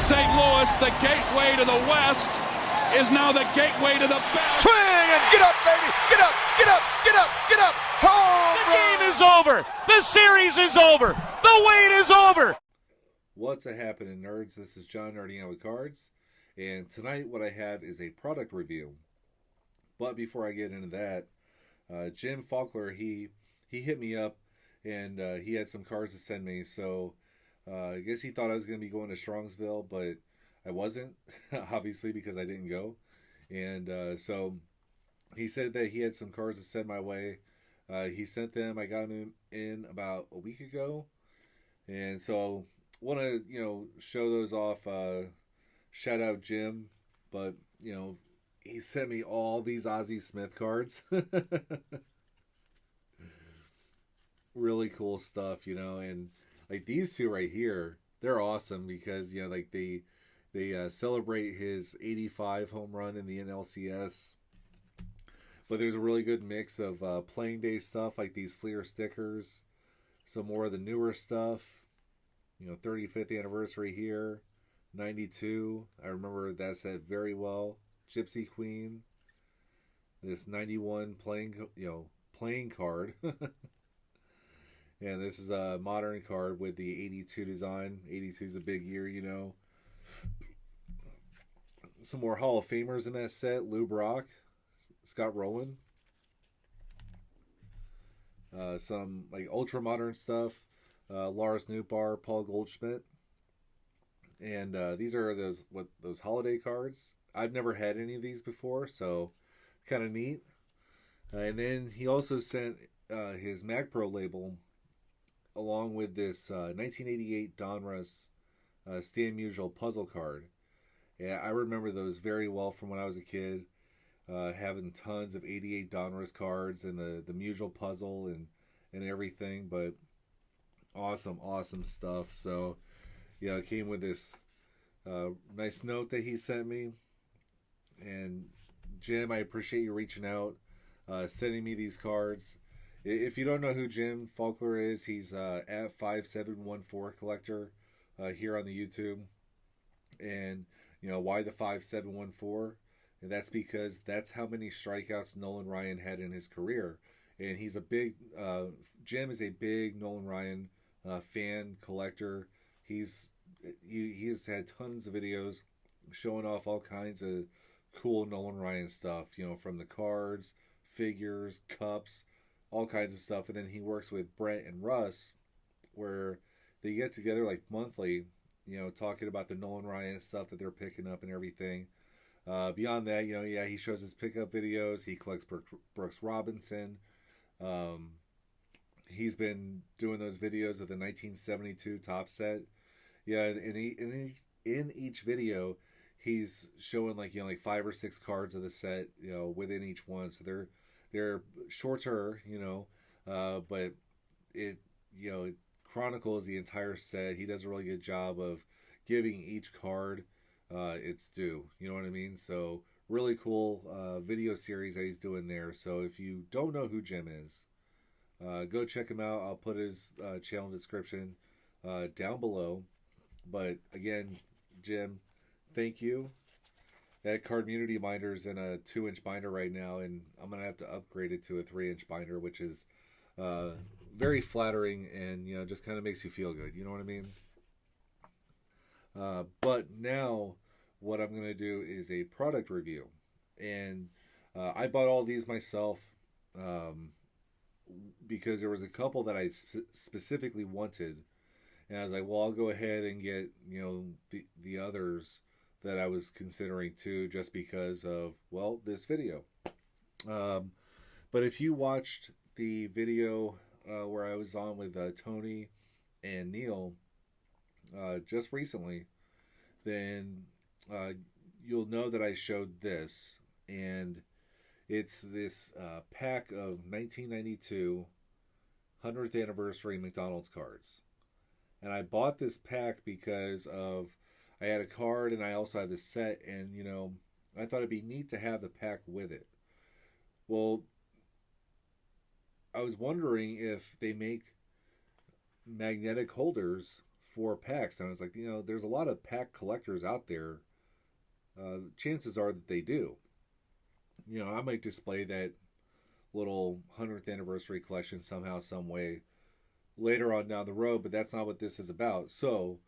St. Louis, the gateway to the West, is now the gateway to the best. Swing and get up, baby! Get up! Get up! Get up! Get up! Home The game is over. The series is over. The wait is over. What's happening, nerds? This is John Nerding Out with Cards, and tonight what I have is a product review. But before I get into that, Jim Faulkner, he hit me up, and he had some cards to send me. So I guess he thought I was going to be going to Strongsville, but I wasn't, obviously, because I didn't go. And so he said that he had some cards to send my way. He sent them. I got them in about a week ago, and so want to show those off. Shout out Jim, but he sent me all these Ozzie Smith cards. Really cool stuff, and like these two right here, they're awesome because they celebrate his 85 home run in the NLCS. But there's a really good mix of playing day stuff like these Fleer stickers, some more of the newer stuff. 35th anniversary here, 92. I remember that set very well. Gypsy Queen. This 91 playing card. And this is a modern card with the 82 design. 82 is a big year, Some more Hall of Famers in that set. Lou Brock, Scott Rowland. Some like ultra modern stuff. Lars Nootbaar, Paul Goldschmidt. And these are those holiday cards. I've never had any of these before, so kind of neat. And then he also sent his Mag Pro label along with this 1988 Donruss Stan Musial puzzle card. Yeah, I remember those very well from when I was a kid, having tons of 88 Donruss cards and the Musial puzzle and everything. But awesome stuff. So it came with this nice note that he sent me. And Jim, I appreciate you reaching out, sending me these cards. If you don't know who Jim Faulkner is, he's at 5714 Collector here on the YouTube. And why the 5714? And that's because that's how many strikeouts Nolan Ryan had in his career. And he's a big Jim is a big Nolan Ryan fan, collector. He has had tons of videos showing off all kinds of cool Nolan Ryan stuff, from the cards, figures, cups, all kinds of stuff. And then he works with Brent and Russ, where they get together like monthly, talking about the Nolan Ryan stuff that they're picking up and everything. Beyond that, he shows his pickup videos. He collects Brooks Robinson. He's been doing those videos of the 1972 top set. Yeah, in each video, he's showing like 5 or 6 cards of the set, within each one. So they're shorter, but it chronicles the entire set. He does a really good job of giving each card its due. You know what I mean? So really cool video series that he's doing there. So if you don't know who Jim is, go check him out. I'll put his channel description down below. But again, Jim, thank you. That Cardmunity binder is in a 2-inch binder right now, and I'm going to have to upgrade it to a 3-inch binder, which is very flattering and, just kind of makes you feel good. You know what I mean? But now what I'm going to do is a product review. And I bought all these myself because there was a couple that I specifically wanted. And I was like, well, I'll go ahead and get, the others that I was considering too, just because of, well, this video. But if you watched the video where I was on with Tony and Neil just recently, then you'll know that I showed this. And it's this pack of 1992 100th anniversary McDonald's cards. And I bought this pack because I had a card and I also had the set, and I thought it'd be neat to have the pack with it. Well, I was wondering if they make magnetic holders 4 packs. And I was like, there's a lot of pack collectors out there. Chances are that they do. I might display that little 100th anniversary collection somehow, some way later on down the road, but that's not what this is about. So,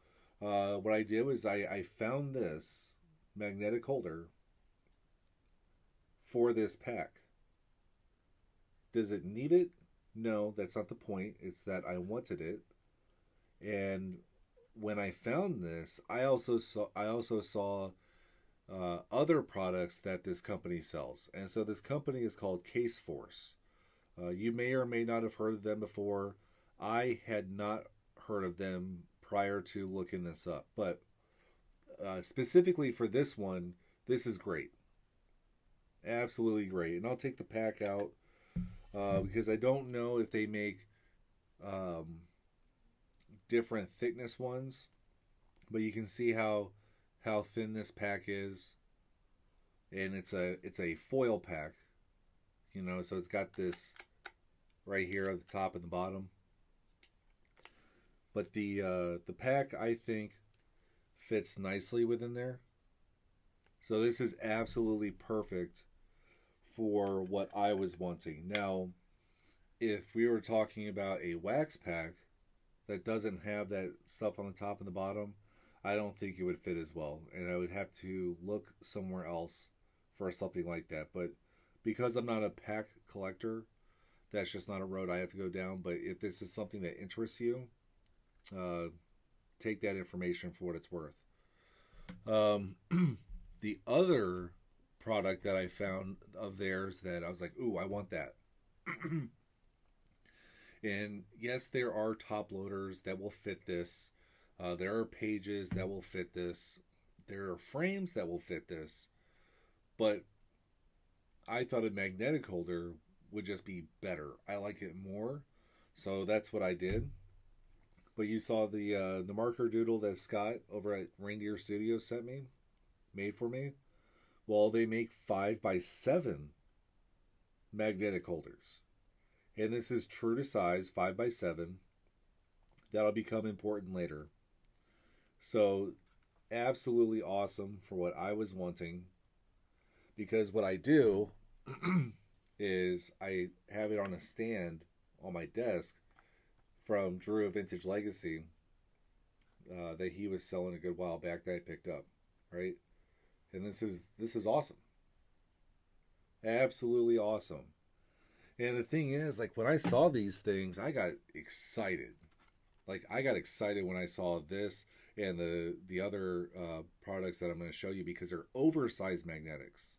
what I did was I found this magnetic holder for this pack. Does it need it? No, that's not the point. It's that I wanted it. And when I found this, I also saw other products that this company sells. And so this company is called Case Force. You may or may not have heard of them before. I had not heard of them prior to looking this up. But specifically for this one, this is great. Absolutely great. And I'll take the pack out because I don't know if they make different thickness ones. But you can see how thin this pack is. And it's a foil pack. So it's got this right here at the top and the bottom. But the pack, I think, fits nicely within there. So this is absolutely perfect for what I was wanting. Now, if we were talking about a wax pack that doesn't have that stuff on the top and the bottom, I don't think it would fit as well. And I would have to look somewhere else for something like that. But because I'm not a pack collector, that's just not a road I have to go down. But if this is something that interests you, take that information for what it's worth. The other product that I found of theirs that I was like, ooh, I want that. And yes, there are top loaders that will fit this. There are pages that will fit this. There are frames that will fit this. But I thought a magnetic holder would just be better. I like it more. So that's what I did. But you saw the marker doodle that Scott over at Reindeer Studios made for me. Well, they make 5x7 magnetic holders. And this is true to size, 5x7. That'll become important later. So, absolutely awesome for what I was wanting. Because what I do is I have it on a stand on my desk from Drew of Vintage Legacy that he was selling a good while back that I picked up, right? And this is awesome. Absolutely awesome. And the thing is, like, when I saw these things, I got excited. Like, I got excited when I saw this and the other products that I'm going to show you because they're oversized magnetics.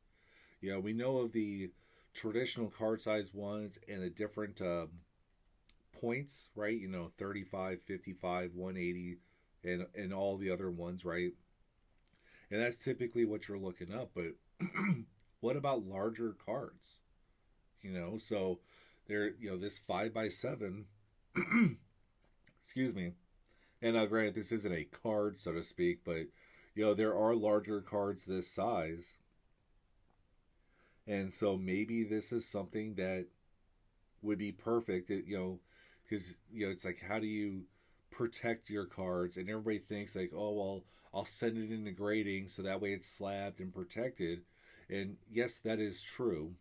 We know of the traditional card size ones and the different points, right? 35, 55, 180, and all the other ones, right? And that's typically what you're looking up. But what about larger cards? So there, this 5x7, excuse me. And now, granted, this isn't a card, so to speak, but there are larger cards this size. And so maybe this is something that would be perfect, because, it's like, how do you protect your cards? And everybody thinks like, oh, well, I'll send it into grading so that way it's slabbed and protected. And yes, that is true.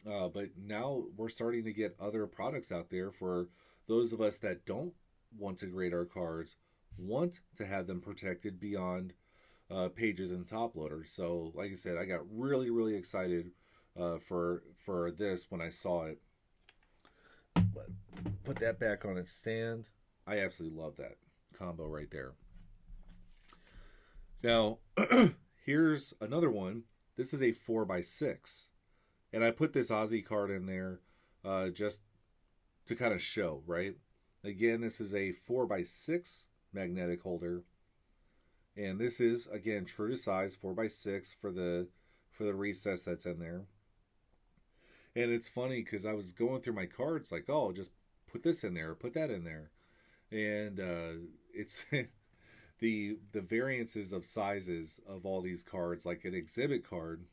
But now we're starting to get other products out there for those of us that don't want to grade our cards, want to have them protected beyond pages and top loaders. So, like I said, I got really, really excited for this when I saw it. But put that back on its stand. I absolutely love that combo right there. Now, here's another one. This is a 4x6. And I put this Aussie card in there just to kind of show, right? Again, this is a 4x6 magnetic holder. And this is, again, true to size, 4x6 for the recess that's in there. And it's funny because I was going through my cards like, oh, just put this in there, put that in there. And it's the variances of sizes of all these cards, like an exhibit card,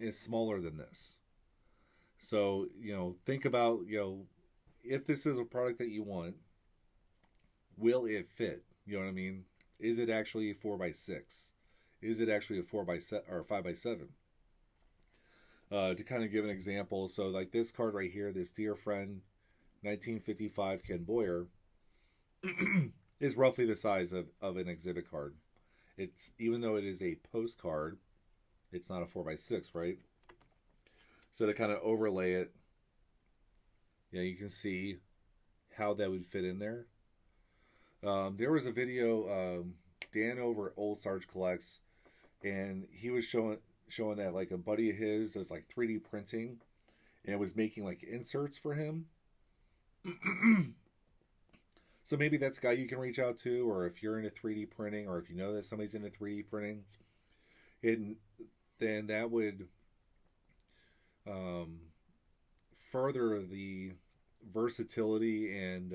is smaller than this. So, think about, if this is a product that you want, will it fit? You know what I mean? Is it actually a 4x6? Is it actually a 4x7 or 5x7? To kind of give an example, so like this card right here, this Dear Friend 1955 Ken Boyer is roughly the size of an exhibit card. It's, even though it is a postcard, it's not a 4x6, right? So to kind of overlay it, you can see how that would fit in there. There was a video, Dan over at Old Sarge Collects, and he was showing that like a buddy of his does like 3D printing and was making like inserts for him. So maybe that's a guy you can reach out to, or if you're into 3D printing, or if you know that somebody's into 3D printing, then that would further the versatility and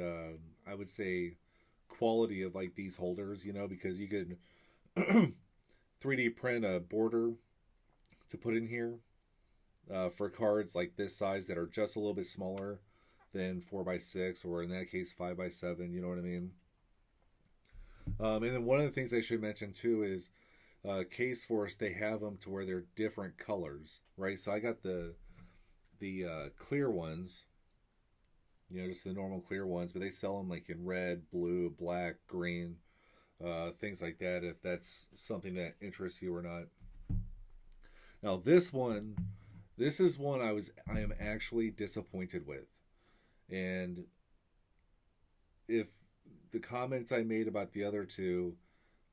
I would say quality of like these holders, because you could 3D print a border to put in here for cards like this size that are just a little bit smaller than 4x6, or in that case 5x7. You know what I mean? And then one of the things I should mention too is Case Force. They have them to where they're different colors, right? So I got the clear ones, just the normal clear ones, but they sell them like in red, blue, black, green, things like that, if that's something that interests you or not. Now this is one I am actually disappointed with. And if the comments I made about the other two,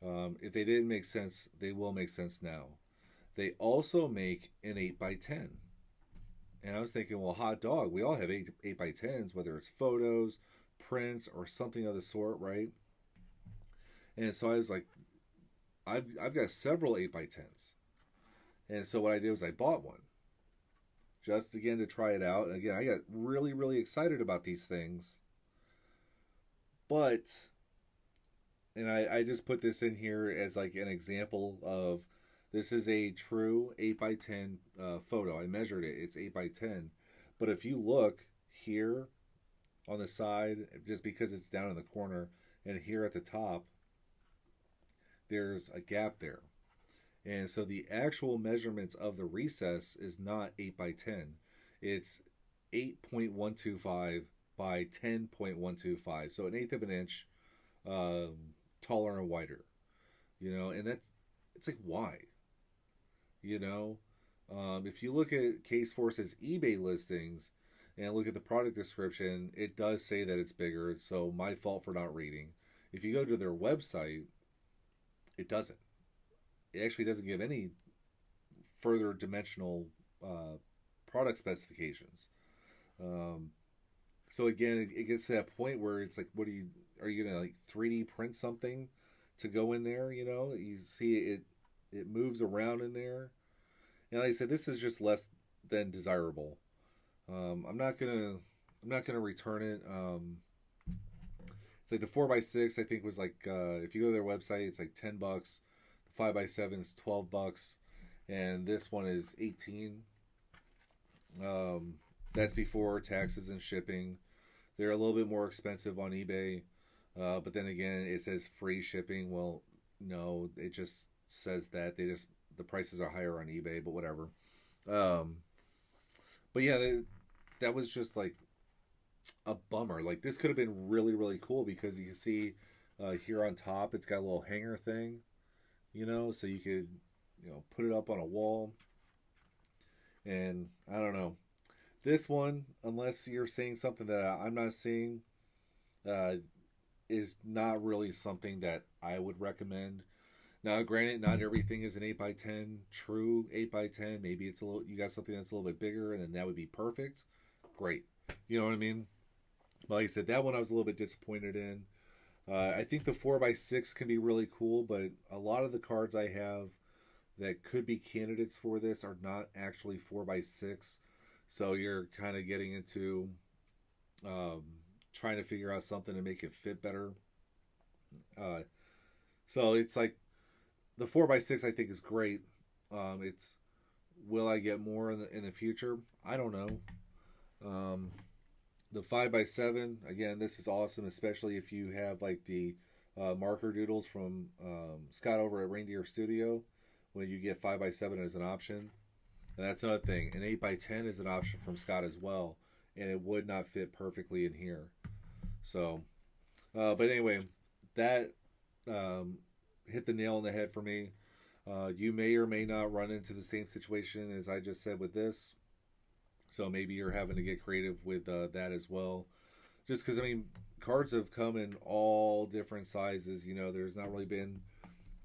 if they didn't make sense, they will make sense now. They also make an 8x10. And I was thinking, well, hot dog, we all have 8x10s, whether it's photos, prints, or something of the sort, right? And so I was like, I've got several 8x10s. And so what I did was I bought one. Just, again, to try it out. And again, I got really, really excited about these things. But, and I just put this in here as like an example of, this is a true 8x10 photo. I measured it. It's 8x10. But if you look here on the side, just because it's down in the corner, and here at the top, there's a gap there. And so the actual measurements of the recess is not 8x10. It's 8.125 by 10.125. So an eighth of an inch taller and wider. And it's like, why? If you look at Case Force's eBay listings and look at the product description, it does say that it's bigger. So my fault for not reading. If you go to their website, it doesn't. It actually doesn't give any further dimensional product specifications. So again, it gets to that point where it's like, are you gonna like 3D print something to go in there? You see it moves around in there, and like I said, this is just less than desirable. I'm not gonna return it. It's like the 4x6 I think was like if you go to their website, it's like $10. 5x7 is $12, and this one is $18. That's before taxes and shipping. They're a little bit more expensive on eBay, but then again, it says free shipping. Well, no, it just says that the prices are higher on eBay, but whatever. But yeah, that was just like a bummer. Like, this could have been really, really cool, because you can see here on top, it's got a little hanger thing. So you could, put it up on a wall. And I don't know. This one, unless you're seeing something that I'm not seeing, is not really something that I would recommend. Now, granted, not everything is an 8x10, true 8x10. Maybe you got something that's a little bit bigger, and then that would be perfect. Great. You know what I mean? But like I said, that one I was a little bit disappointed in. I think the 4x6 can be really cool, but a lot of the cards I have that could be candidates for this are not actually 4x6. So you're kind of getting into trying to figure out something to make it fit better. So it's like the 4x6 I think is great. Will I get more in the future? I don't know. The 5x7, again, this is awesome, especially if you have like the marker doodles from Scott over at Reindeer Studio, when you get 5x7 as an option. And that's another thing. An 8x10 is an option from Scott as well, and it would not fit perfectly in here. So, but anyway, that hit the nail on the head for me. You may or may not run into the same situation as I just said with this. So maybe you're having to get creative with that as well. Just because, I mean, cards have come in all different sizes. You know, there's not really been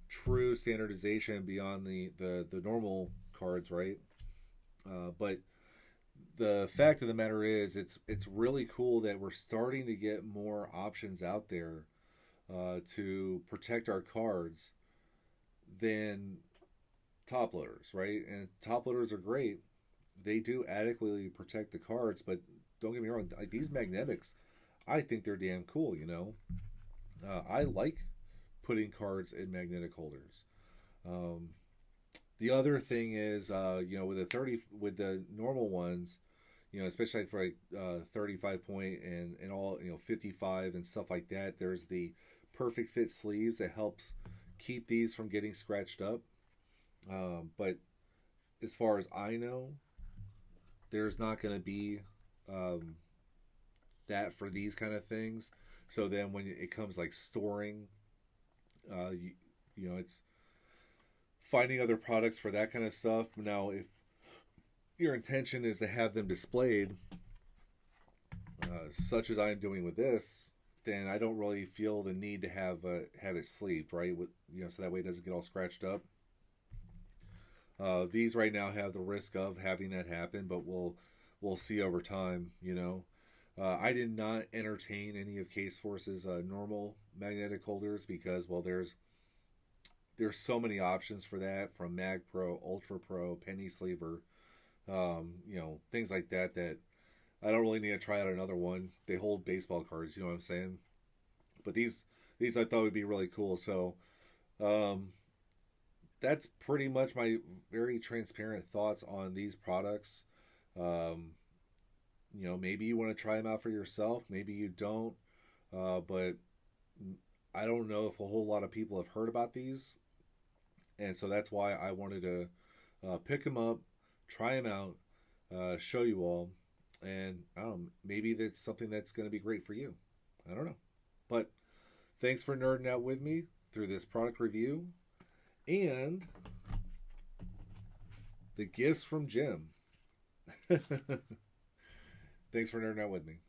true standardization beyond the normal cards, right? But the fact of the matter is, it's really cool that we're starting to get more options out there to protect our cards than top loaders, right? And top loaders are great. They do adequately protect the cards, but don't get me wrong, like these magnetics, I think they're damn cool, you know. I like putting cards in magnetic holders. The other thing is, you know, with the normal ones, you know, especially for like 35 point and all, you know, 55 and stuff like that, there's the perfect fit sleeves that helps keep these from getting scratched up. But as far as I know, there's not going to be that for these kind of things. So then when it comes like storing, you know, it's finding other products for that kind of stuff. Now, if your intention is to have them displayed, such as I'm doing with this, then I don't really feel the need to have it sleeved, right? With, you know, so that way it doesn't get all scratched up. These right now have the risk of having that happen, but we'll see over time, you know. I did not entertain any of Case Force's normal magnetic holders because, well, there's so many options for that, from Mag Pro, Ultra Pro, Penny Sleever, you know, things like that, that I don't really need to try out another one. They hold baseball cards, you know what I'm saying? But these I thought would be really cool. So that's pretty much my very transparent thoughts on these products. You know, maybe you want to try them out for yourself. Maybe you don't. But I don't know if a whole lot of people have heard about these. And so that's why I wanted to pick them up, try them out, show you all. And I don't know, maybe that's something that's going to be great for you. I don't know. But thanks for nerding out with me through this product review. And the gifts from Jim. Thanks for nerding out with me.